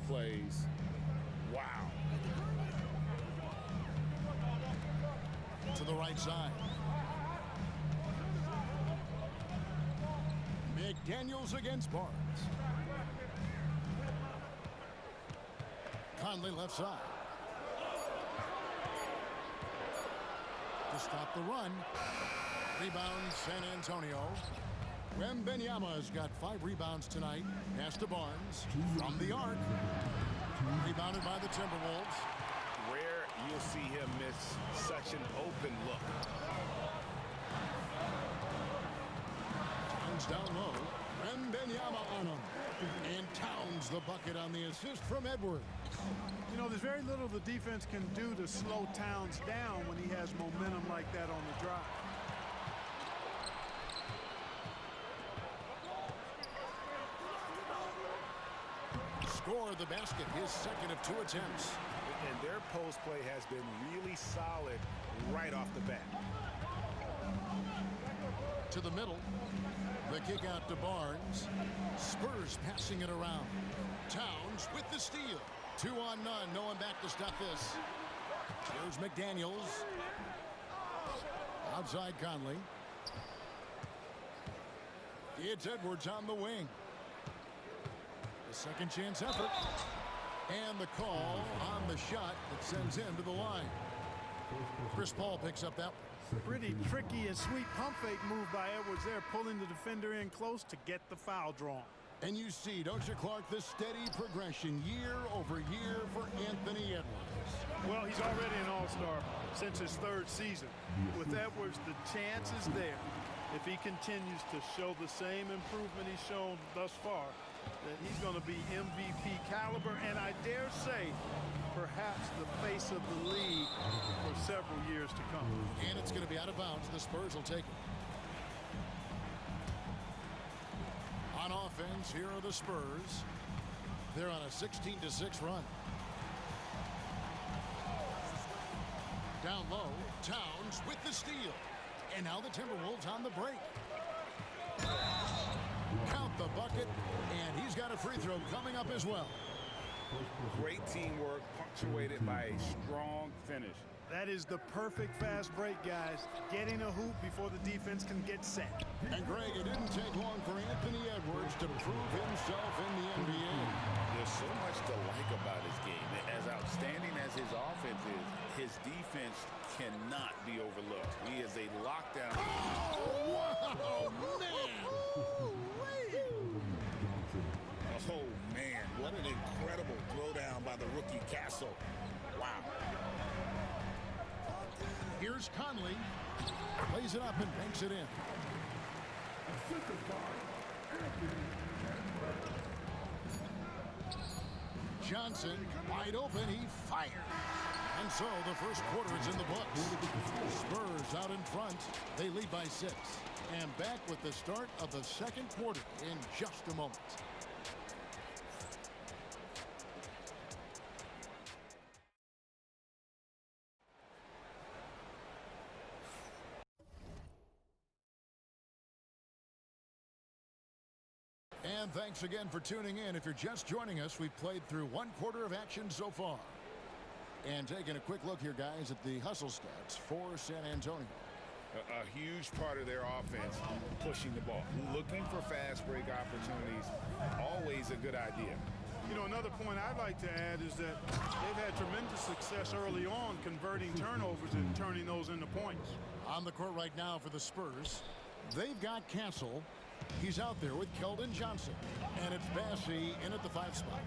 plays. Wow. To the right side. McDaniels against Barnes. Conley left side. To stop the run. Rebound San Antonio. Wembanyama's got 5 rebounds tonight. Pass to Barnes from the arc. Rebounded by the Timberwolves. Rare you'll see him miss such an open look. Towns down low. Wembanyama on him. And Towns the bucket on the assist from Edwards. You know, there's very little the defense can do to slow Towns down when he has momentum like that on the drive. Score the basket, his second of 2 attempts. And their post play has been really solid right off the bat. To the middle. The kick out to Barnes. Spurs passing it around. Towns with the steal. 2 on none. No one back to stop this. Here's McDaniels. Outside Conley. It's Edwards on the wing. The second chance effort. And the call on the shot that sends him to the line. Chris Paul picks up that one. Pretty tricky and sweet pump fake move by Edwards there, pulling the defender in close to get the foul drawn. And you see, don't you, Clark, the steady progression year over year for Anthony Edwards. Well, he's already an all-star since his 3rd season. With Edwards, the chance is there, if he continues to show the same improvement he's shown thus far, that he's going to be MVP caliber, and I dare say, perhaps the face of the league for several years to come. And it's going to be out of bounds. The Spurs will take it. On offense, here are the Spurs. They're on a 16-6 run. Down low, Towns with the steal. And now the Timberwolves on the break. Count the bucket, and he's got a free throw coming up as well. Great teamwork punctuated by a strong finish. That is the perfect fast break, guys. Getting a hoop before the defense can get set. And, Greg, it didn't take long for Anthony Edwards to prove himself in the NBA. There's so much to like about his game. As outstanding as his offense is, his defense cannot be overlooked. He is a lockdown. Oh, wow, man! Oh, man, what an incredible throwdown by the rookie Castle. Wow. Here's Conley. Plays it up and banks it in. Johnson, wide open, he fires. And so the first quarter is in the books. Spurs out in front. They lead by 6. And back with the start of the second quarter in just a moment. And thanks again for tuning in. If you're just joining us, we've played through 1 quarter of action so far. And taking a quick look here, guys, at the hustle stats for San Antonio. A huge part of their offense, pushing the ball. Looking for fast break opportunities, always a good idea. You know, another point I'd like to add is that they've had tremendous success early on converting turnovers and turning those into points. On the court right now for the Spurs, they've got Castle. He's out there with Keldon Johnson. And it's Bassey in at the 5 spot.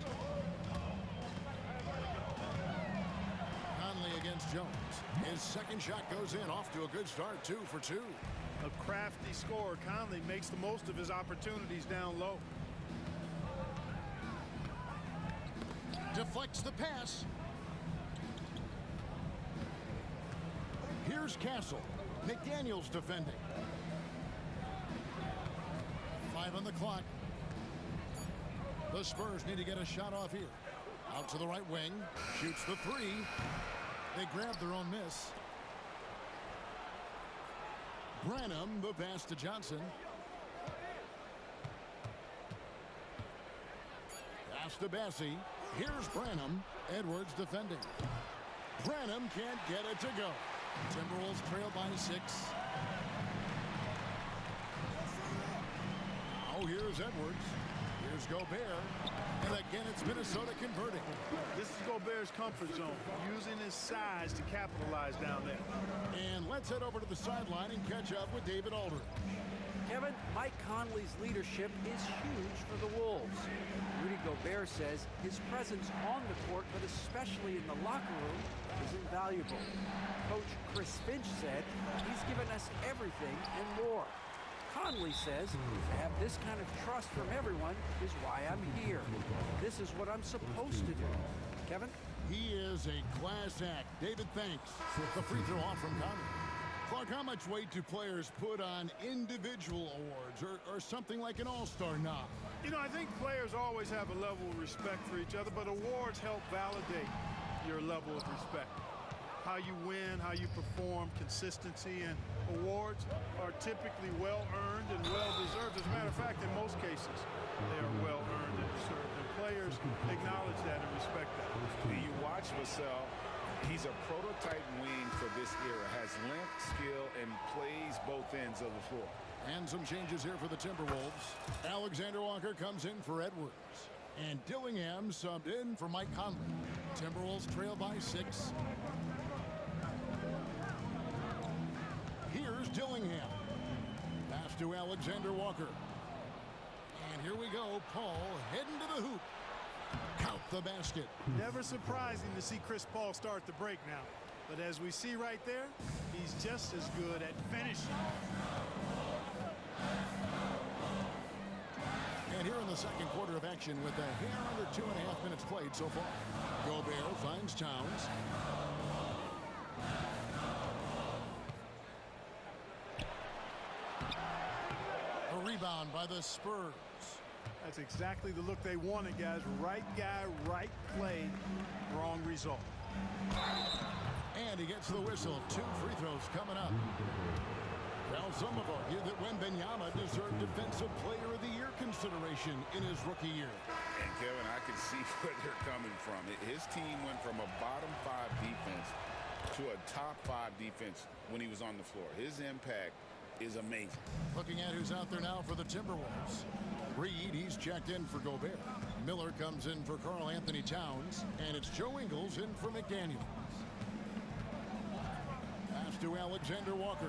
Conley against Jones. His second shot goes in, off to a good start, 2 for 2. A crafty scorer. Conley makes the most of his opportunities down low. Deflects the pass. Here's Castle. McDaniels defending. 5 on the clock. The Spurs need to get a shot off here. Out to the right wing. Shoots the 3. They grab their own miss. Branham, the pass to Johnson. Pass to Bassey. Here's Branham. Edwards defending. Branham can't get it to go. Timberwolves trail by 6. Now here's Edwards. Here's Gobert. And again, it's Minnesota converting. This is Gobert's comfort zone, using his size to capitalize down there. And let's head over to the sideline and catch up with David Aldridge. Kevin, Mike Conley's leadership is huge for the Wolves. Rudy Gobert says his presence on the court, but especially in the locker room, is invaluable. Coach Chris Finch said he's given us everything and more. Conley says to have this kind of trust from everyone is why I'm here. This is what I'm supposed to do. Kevin? He is a class act. David, thanks. The free throw off from Conley. Clark, how much weight do players put on individual awards or something like an all-star nod? You know, I think players always have a level of respect for each other, but awards help validate your level of respect. How you win, how you perform, consistency, and awards are typically well-earned and well-deserved. As a matter of fact, in most cases, they are well-earned and deserved. And players acknowledge that and respect that. You watch Vassell. He's a prototype wing for this era. Has length, skill, and plays both ends of the floor. And some changes here for the Timberwolves. Alexander Walker comes in for Edwards. And Dillingham subbed in for Mike Conley. Timberwolves trail by 6. Here's Dillingham. Pass to Alexander Walker. And here we go. Paul heading to the hoop. Count the basket. Never surprising to see Chris Paul start the break now. But as we see right there, he's just as good at finishing. And here in the second quarter of action with a hair under 2.5 minutes played so far. Gobert finds Towns. A rebound by the Spurs. That's exactly the look they wanted, guys. Right guy, right play, wrong result. And he gets the whistle. 2 free throws coming up. Well, some have argued that Wembanyama deserved Defensive Player of the Year consideration in his rookie year. And Kevin, I can see where they're coming from. His team went from a bottom 5 defense to a top 5 defense when he was on the floor. His impact is amazing. Looking at who's out there now for the Timberwolves. Reed, he's checked in for Gobert. Miller comes in for Karl Anthony Towns. And it's Joe Ingles in for McDaniels. Pass to Alexander Walker.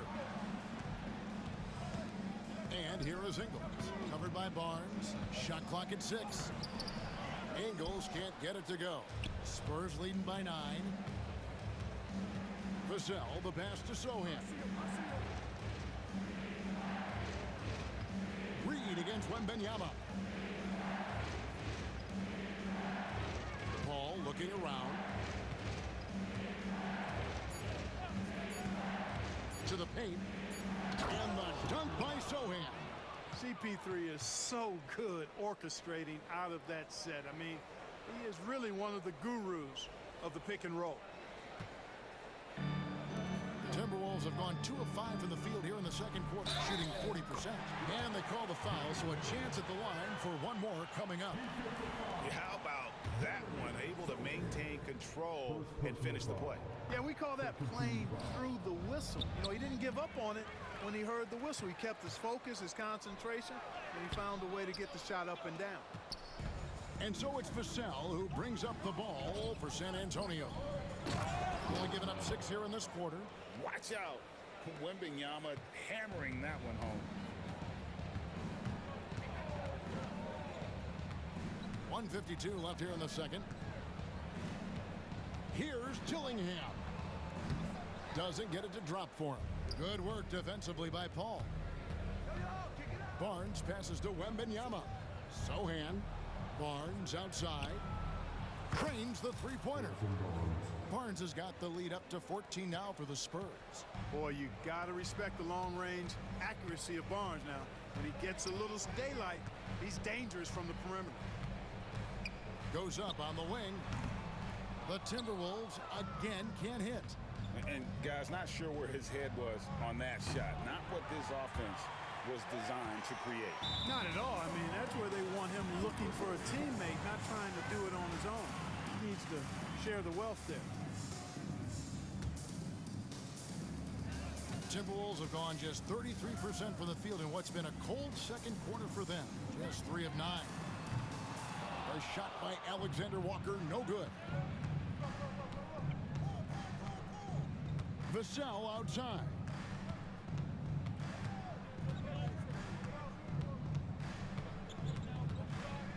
And here is Ingles. Covered by Barnes. Shot clock at 6. Ingles can't get it to go. Spurs leading by 9. Vassell, the pass to Sohan. Reed against Wembanyama. Paul looking around. To the paint. And the dunk by Sohan. CP3 is so good orchestrating out of that set. I mean, he is really one of the gurus of the pick and roll. The Timberwolves have gone 2 of 5 from the field here in the second quarter, shooting 40%. And they call the foul, so a chance at the line for one more coming up. How about that one? Able to maintain control and finish the play. Yeah, we call that playing through the whistle. You know, he didn't give up on it when he heard the whistle. He kept his focus, his concentration, and he found a way to get the shot up and down. And so it's Vassell who brings up the ball for San Antonio. Only giving up 6 here in this quarter. Watch out. Wembanyama hammering that one home. 1:52 left here in the second. Here's Dillingham. Doesn't get it to drop for him. Good work defensively by Paul. Barnes passes to Wembanyama. Sohan. Barnes outside. Cranes the three-pointer. Barnes has got the lead up to 14 now for the Spurs. Boy, you got to respect the long-range accuracy of Barnes now. When he gets a little daylight, he's dangerous from the perimeter. Goes up on the wing. The Timberwolves again can't hit. And guys, not sure where his head was on that shot. Not what this offense was designed to create. Not at all. I mean, that's where they want him looking for a teammate, not trying to do it on his own. He needs to share the wealth there. Timberwolves have gone just 33% from the field in what's been a cold second quarter for them. Just 3 of 9. A shot by Alexander Walker, no good. Vassell outside.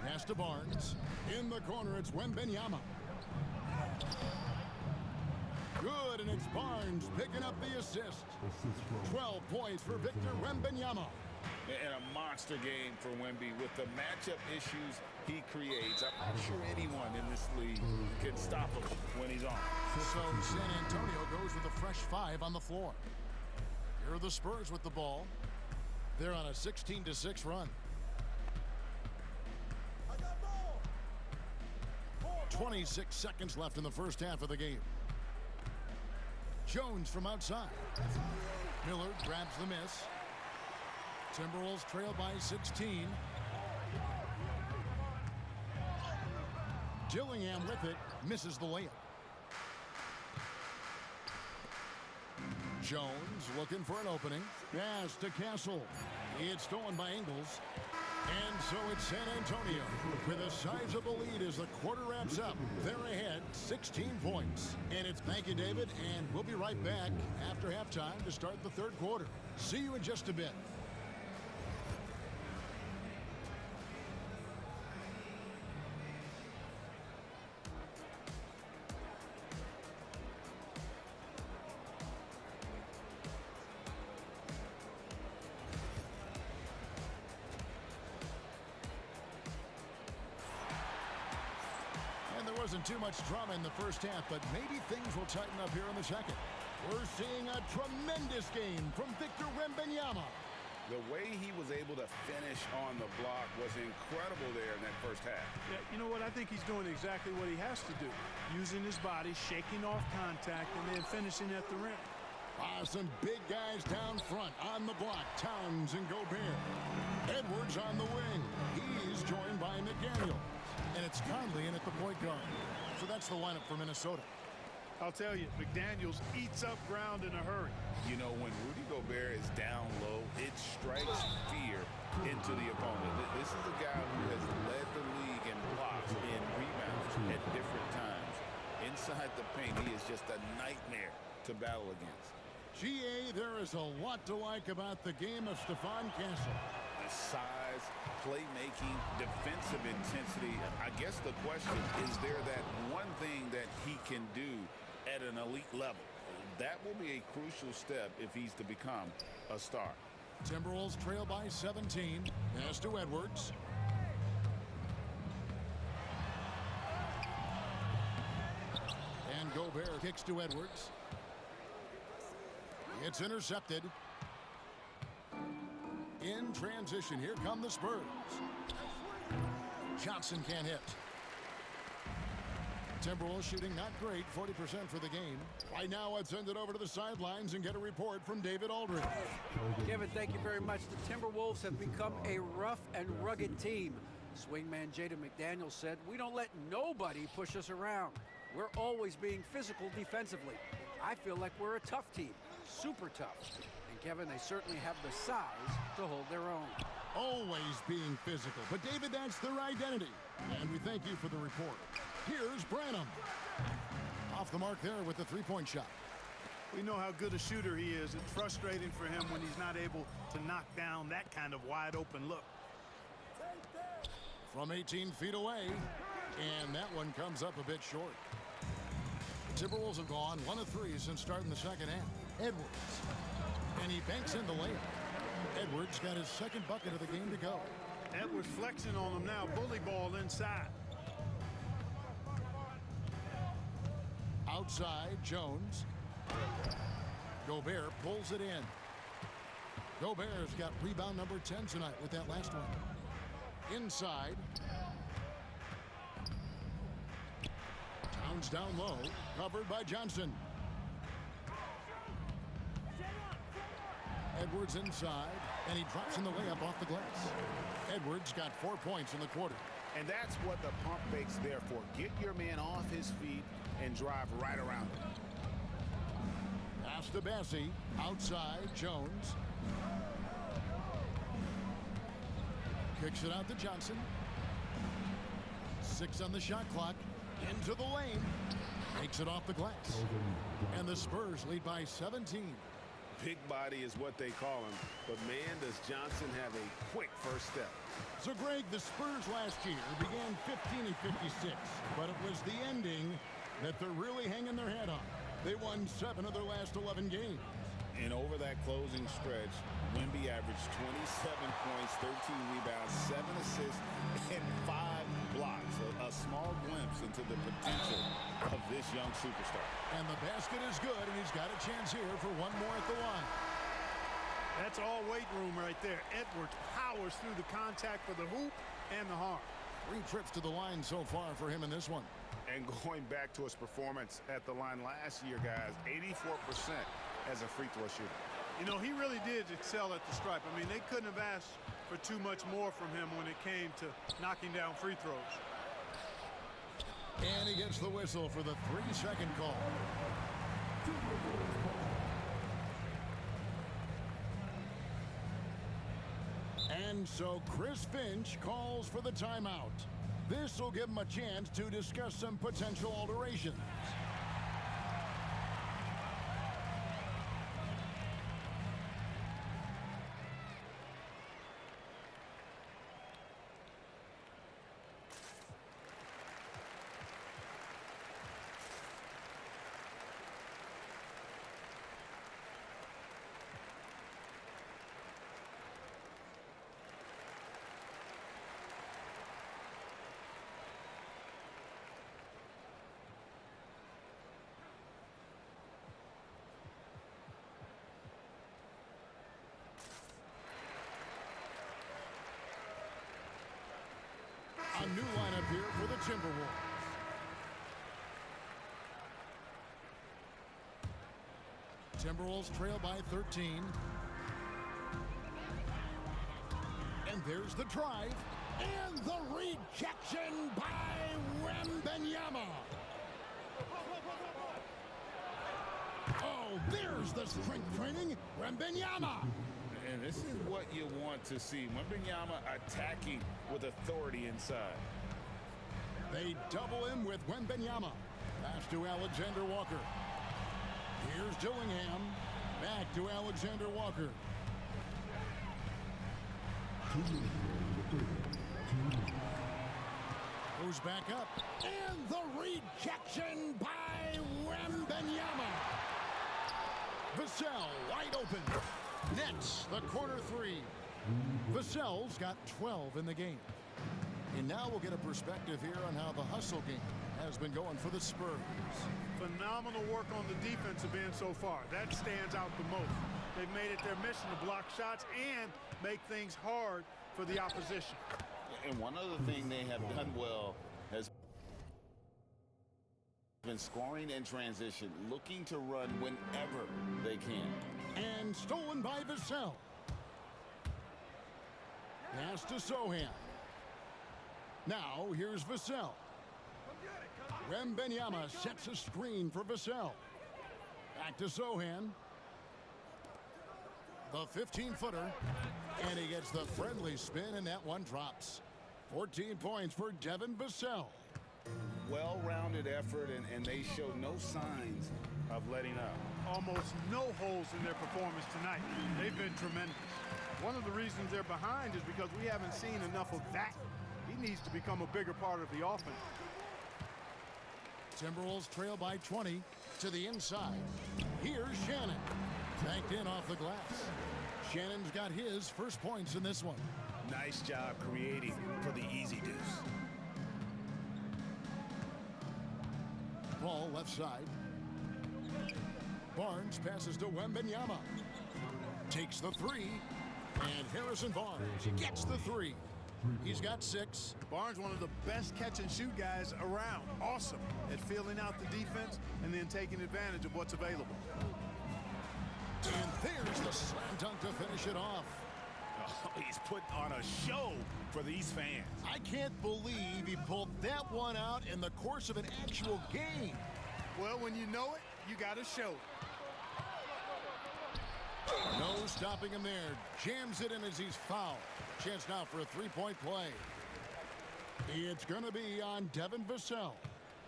Pass to Barnes. In the corner, it's Wembanyama. Good, and it's Barnes picking up the assist. 12 points for Victor Wembanyama. And a monster game for Wemby with the matchup issues he creates. I'm not sure anyone in this league can stop him when he's on. So San Antonio goes with a fresh 5 on the floor. Here are the Spurs with the ball. They're on a 16-6 run. 26 seconds left in the first half of the game. Jones from outside. Miller grabs the miss. Timberwolves trail by 16. Dillingham with it, misses the layup. Jones looking for an opening. Pass to Castle. It's stolen by Ingles. And so it's San Antonio with a sizable lead as the quarter wraps up. They're ahead 16 points. And it's thank you, David, and we'll be right back after halftime to start the third quarter. See you in just a bit. Wasn't too much drama in the first half, but maybe things will tighten up here in the second. We're seeing a tremendous game from Victor Wembanyama. The way he was able to finish on the block was incredible there in that first half. Yeah, you know what? I think he's doing exactly what he has to do. Using his body, shaking off contact, and then finishing at the rim. Some big guys down front on the block. Towns and Gobert. Edwards on the wing. He's joined by McDaniel. And it's Conley in at the point guard. So that's the lineup for Minnesota. I'll tell you, McDaniels eats up ground in a hurry. You know, when Rudy Gobert is down low, it strikes fear into the opponent. This is a guy who has led the league in blocks and rebounds at different times. Inside the paint, he is just a nightmare to battle against. GA, there is a lot to like about the game of Stephon Castle. The size, playmaking, defensive intensity. I guess the question is there that one thing that he can do at an elite level. That will be a crucial step if he's to become a star. Timberwolves trail by 17. Pass to Edwards. And Gobert kicks to Edwards. It's intercepted. In transition, here come the Spurs. Johnson can't hit. Timberwolves shooting not great, 40% for the game. Right now, let's send it over to the sidelines and get a report from David Aldridge. Kevin, thank you very much. The Timberwolves have become a rough and rugged team. Swingman Jaden McDaniels said, "We don't let nobody push us around. We're always being physical defensively. I feel like we're a tough team, super tough." And Kevin, they certainly have the size to hold their own. Always being physical, but David, that's their identity. And we thank you for the report. Here's Branham. Off the mark there with the three-point shot. We know how good a shooter he is. It's frustrating for him when he's not able to knock down that kind of wide-open look. From 18 feet away, and that one comes up a bit short. Timberwolves have gone 1 of 3 since starting the second half. Edwards, and he banks in the layup. Edwards got his second bucket of the game to go. Edwards flexing on him now, bully ball inside. Outside, Jones. Gobert pulls it in. Gobert's got rebound number 10 tonight with that last one. Inside. Towns down low, covered by Johnson. Edwards inside. And he drops in the layup off the glass. Edwards got 4 points in the quarter. And that's what the pump fake's there for. Get your man off his feet and drive right around him. Pass to Bassie. Outside, Jones. Kicks it out to Johnson. 6 on the shot clock. Into the lane. Takes it off the glass. And the Spurs lead by 17. Big body is what they call him. But man, does Johnson have a quick first step. So, Greg, the Spurs last year began 15-56. But it was the ending that they're really hanging their head on. They won 7 of their last 11 games. And over that closing stretch, Wemby averaged 27 points, 13 rebounds, 7 assists, and 5 blocks. A small glimpse into the potential of this young superstar. And the basket is good, and he's got a chance here for one more at the line. That's all weight room right there. Edwards powers through the contact for the hoop and the harm. 3 trips to the line so far for him in this one. And going back to his performance at the line last year, guys, 84% as a free throw shooter. You know, he really did excel at the stripe. I mean, they couldn't have asked for too much more from him when it came to knocking down free throws. And he gets the whistle for the 3-second call. And so Chris Finch calls for the timeout. This will give him a chance to discuss some potential alterations. A new lineup here for the Timberwolves. Timberwolves trail by 13. And there's the drive. And the rejection by Wembanyama. Oh, there's the strength training. Wembanyama. And this is what you want to see. Wembanyama attacking with authority inside. They double him with Wembanyama. Pass to Alexander Walker. Here's Dillingham. Back to Alexander Walker. Goes back up. And the rejection by Wembanyama. Vassell wide open. Nets the corner 3. Vassell's got 12 in the game. And now we'll get a perspective here on how the hustle game has been going for the Spurs. Phenomenal work on the defensive end so far. That stands out the most. They've made it their mission to block shots and make things hard for the opposition. And one other thing they have done well has been scoring in transition, looking to run whenever they can. And stolen by Vassell. Pass to Sohan. Now here's Vassell. Wembanyama sets a screen for Vassell. Back to Sohan. The 15-footer. And he gets the friendly spin, and that one drops. 14 points for Devin Vassell. Well-rounded effort, and they show no signs of letting up. Almost no holes in their performance tonight. They've been tremendous. One of the reasons they're behind is because we haven't seen enough of that. He needs to become a bigger part of the offense. Timberwolves trail by 20 to the inside. Here's Shannon. Banked in off the glass. Shannon's got his first points in this one. Nice job creating for the easy deuce. Ball left side. Barnes passes to Wembanyama. Takes the 3. And Harrison Barnes gets the 3. He's got 6. Barnes, one of the best catch-and-shoot guys around. Awesome at filling out the defense and then taking advantage of what's available. And there's the slam dunk to finish it off. He's putting on a show for these fans. I can't believe he pulled that one out in the course of an actual game. Well, when you know it, you got to show it. No stopping him there. Jams it in as he's fouled. Chance now for a three-point play. It's going to be on Devin Vassell.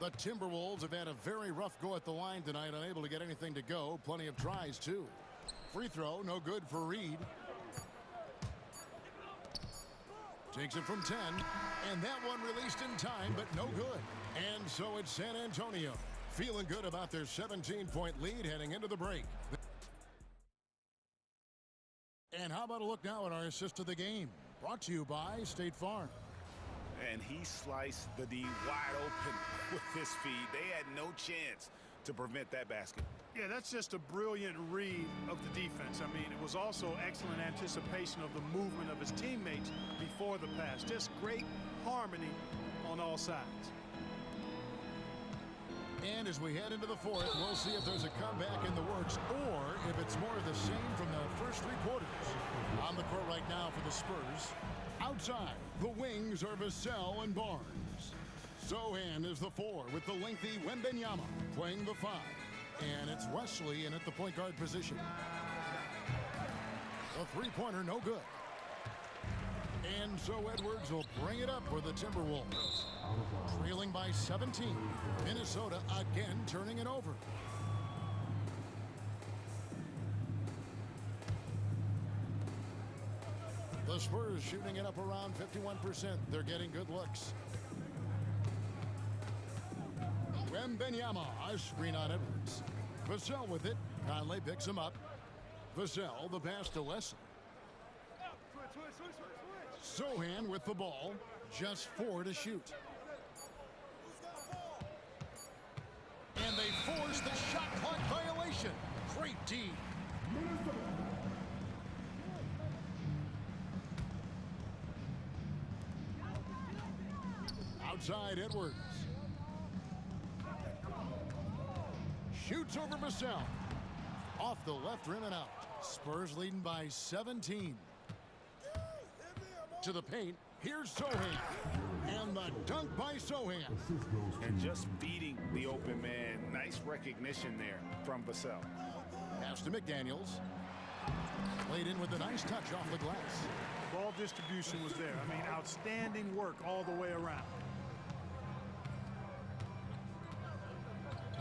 The Timberwolves have had a very rough go at the line tonight, unable to get anything to go. Plenty of tries, too. Free throw, no good for Reed. Takes it from 10, and that one released in time, but no good. And so it's San Antonio, feeling good about their 17-point lead heading into the break. And how about a look now at our assist of the game? Brought to you by State Farm. And he sliced the D wide open with his feed. They had no chance to prevent that basket. Yeah, that's just a brilliant read of the defense. I mean, it was also excellent anticipation of the movement of his teammates before the pass. Just great harmony on all sides. And as we head into the fourth, we'll see if there's a comeback in the works or if it's more of the same from the first three quarters. On the court right now for the Spurs. Outside, the wings are Vassell and Barnes. Sohan is the 4 with the lengthy Wembanyama playing the 5. And it's Wesley in at the point guard position. The three-pointer no good. And so Edwards will bring it up for the Timberwolves. Trailing by 17. Minnesota again turning it over. The Spurs shooting it up around 51%. They're getting good looks. Wembanyama, a screen on Edwards. Vassell with it. Conley picks him up. Vassell, the pass to Wesley. Sohan with the ball. Just 4 to shoot. And they force the shot clock violation. Great D. Outside Edwards. Shoots over Vassell. Off the left rim and out. Spurs leading by 17. To the paint. Here's Sohan. And the dunk by Sohan. And just beating the open man. Nice recognition there from Vassell. Pass to McDaniels. Played in with a nice touch off the glass. Ball distribution was there. I mean, outstanding work all the way around.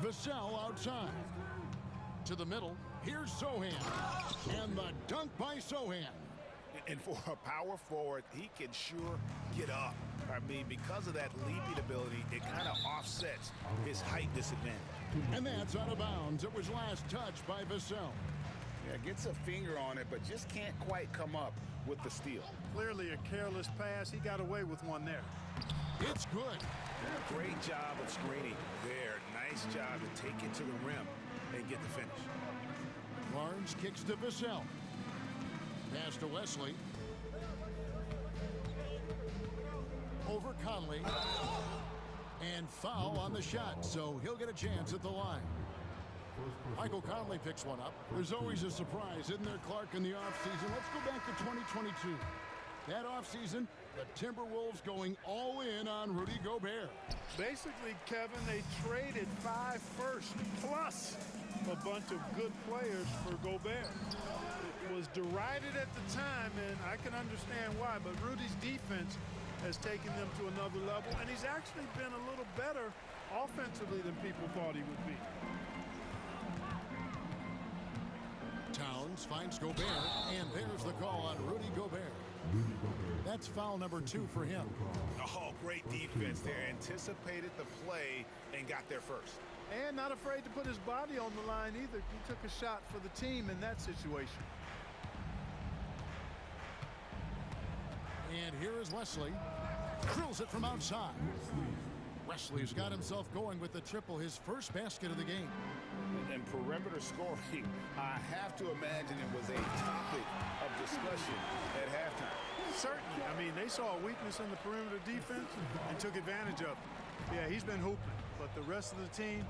Vassell outside. To the middle. Here's Sohan. And the dunk by Sohan. And for a power forward, he can sure get up. I mean, because of that leaping ability, it kind of offsets his height disadvantage. And that's out of bounds. It was last touched by Vassell. Yeah, gets a finger on it, but just can't quite come up with the steal. Clearly a careless pass. He got away with one there. It's good. Great job of screening there. Nice job to take it to the rim and get the finish. Barnes kicks to Vassell. Pass to Wesley. Over Conley. And foul on the shot, so he'll get a chance at the line. Michael Conley picks one up. There's always a surprise, isn't there, Clark, in the offseason? Let's go back to 2022. That offseason, the Timberwolves going all in on Rudy Gobert. Basically, Kevin, they traded 5 firsts plus a bunch of good players for Gobert. It was derided at the time, and I can understand why, but Rudy's defense has taken them to another level, and he's actually been a little better offensively than people thought he would be. Towns finds Gobert, and there's the call on Rudy Gobert. That's foul number 2 for him. Oh, great defense there. Anticipated the play and got there first. And not afraid to put his body on the line either. He took a shot for the team in that situation. And here is Wesley. Drills it from outside. Wesley's got himself going with the triple, his first basket of the game. And perimeter scoring, I have to imagine it was a topic of discussion at halftime. Certainly. I mean, they saw a weakness in the perimeter defense and took advantage of it. Yeah, he's been hooping, but the rest of the team,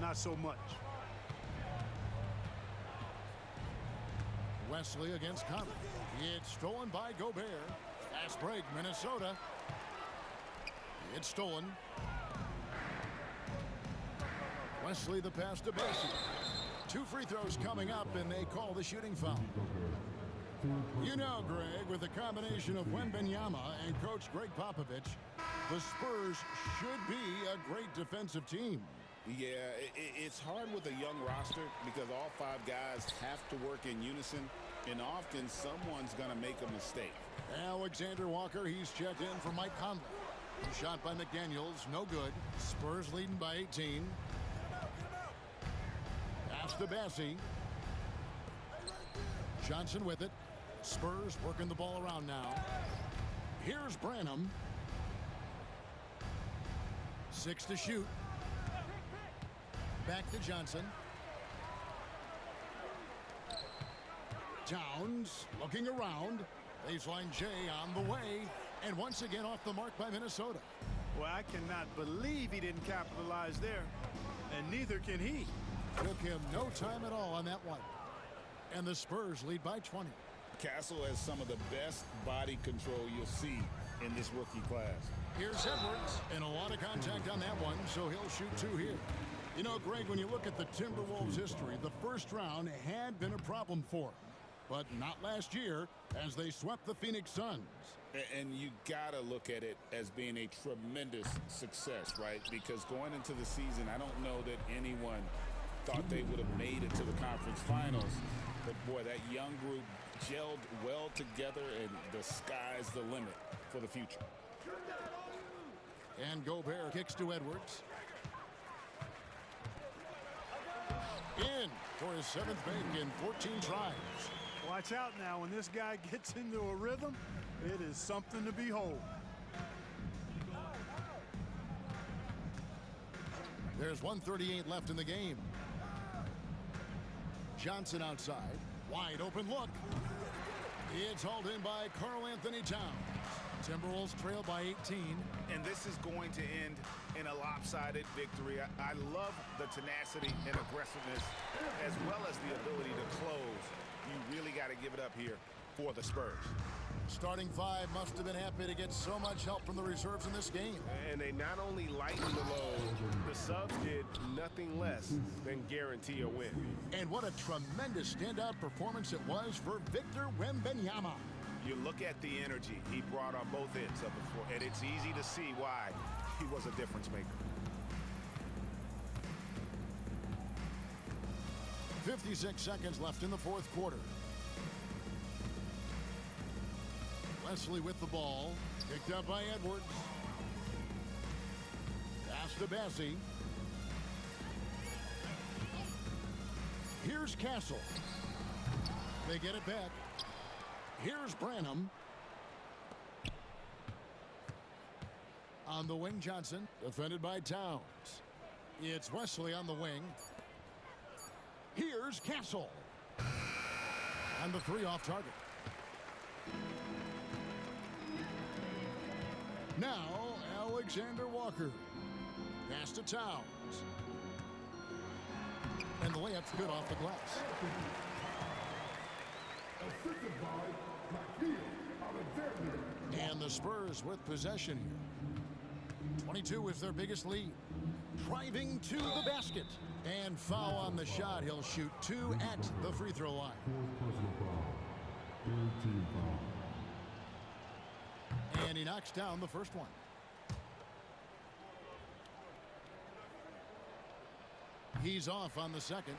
not so much. Wesley against Conley. It's stolen by Gobert. Fast break, Minnesota. It's stolen. Wesley the pass to Basie. 2 free throws coming up, and they call the shooting foul. You know, Greg, with the combination of Wembanyama and Coach Greg Popovich, the Spurs should be a great defensive team. Yeah, it's hard with a young roster because all 5 guys have to work in unison, and often someone's going to make a mistake. Alexander Walker, he's checked in for Mike Conley. Shot by McDaniels, no good. Spurs leading by 18. Pass to Basie. Johnson with it. Spurs working the ball around now. Here's Branham. 6 to shoot. Back to Johnson. Towns looking around. Baseline J on the way. And once again off the mark by Minnesota. Well, I cannot believe he didn't capitalize there. And neither can he. Took him no time at all on that one. And the Spurs lead by 20. Castle has some of the best body control you'll see in this rookie class. Here's Edwards, and a lot of contact on that one, so he'll shoot 2 here. You know, Greg, when you look at the Timberwolves' history, the first round had been a problem for them. But not last year, as they swept the Phoenix Suns. And you got to look at it as being a tremendous success, right? Because going into the season, I don't know that anyone thought they would have made it to the conference finals. But, boy, that young group gelled well together, and the sky's the limit for the future. And Gobert kicks to Edwards. In for his 7th make in 14 tries. Watch out now. When this guy gets into a rhythm, it is something to behold. There's 1:38 left in the game. Johnson outside. Wide open look. It's hauled in by Karl-Anthony Towns. Timberwolves trail by 18. And this is going to end in a lopsided victory. I love the tenacity and aggressiveness as well as the ability to close. You really got to give it up here for the Spurs. Starting 5 must have been happy to get so much help from the reserves in this game. And they not only lightened the load, the subs did nothing less than guarantee a win. And what a tremendous standout performance it was for Victor Wembanyama. You look at the energy he brought on both ends of the floor, and it's easy to see why he was a difference maker. 56 seconds left in the 4th quarter. Wesley with the ball. Picked up by Edwards. Pass to Basie. Here's Castle. They get it back. Here's Branham. On the wing, Johnson. Defended by Towns. It's Wesley on the wing. Here's Castle. And the 3 off target. Now, Alexander Walker. Pass to Towns. And the layup's good off the glass. And the Spurs with possession here. 22 is their biggest lead. Driving to the basket. And foul on the shot. He'll shoot 2 at the free throw line. And he knocks down the first one. He's off on the second.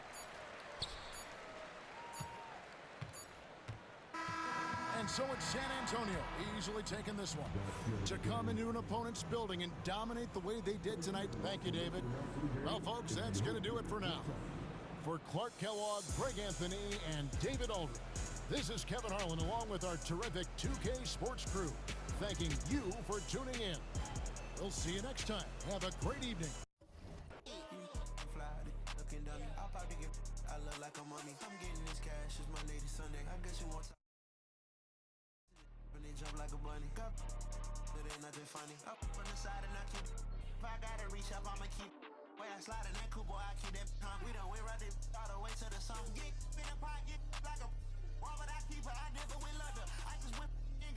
And so it's San Antonio easily taking this one. To come into an opponent's building and dominate the way they did tonight. Thank you, David. Well, folks, that's going to do it for now. For Clark Kellogg, Greg Anthony, and David Aldridge, this is Kevin Harlan along with our terrific 2K Sports crew, thanking you for tuning in. We'll see you next time. Have a great evening. I look like a mummy. I'm getting this cash. It's my lady Sunday. I guess you want to. When they jump like a bunny. Up. It ain't nothing funny. Up from the side and I keep. If I gotta reach up, I'ma keep. Way I slide in that coupe, boy, I keep that. We done went right there all the way to the sun. Get in the pocket like a. Why would I keep her? I never went under.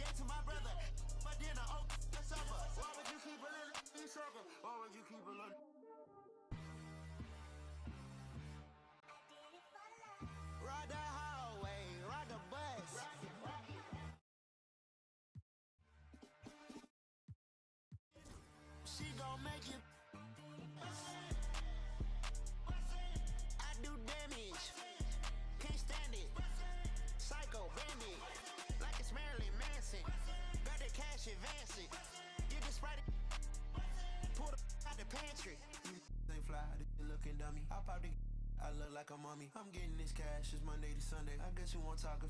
gave to my brother. For dinner, oh, the supper. Why would you keep a little sucker? Why would you keep a little? Ride the hallway, ride the bus. She gon' make you. I do damage. Can't stand it. Psycho bandit. Like it's Marilyn Manson. Got the cash advancing. You just write it. Pull the out the pantry. They fly, they looking dummy. I pop the. I look like a mummy. I'm getting this cash. It's Monday to Sunday. I guess you won't talk.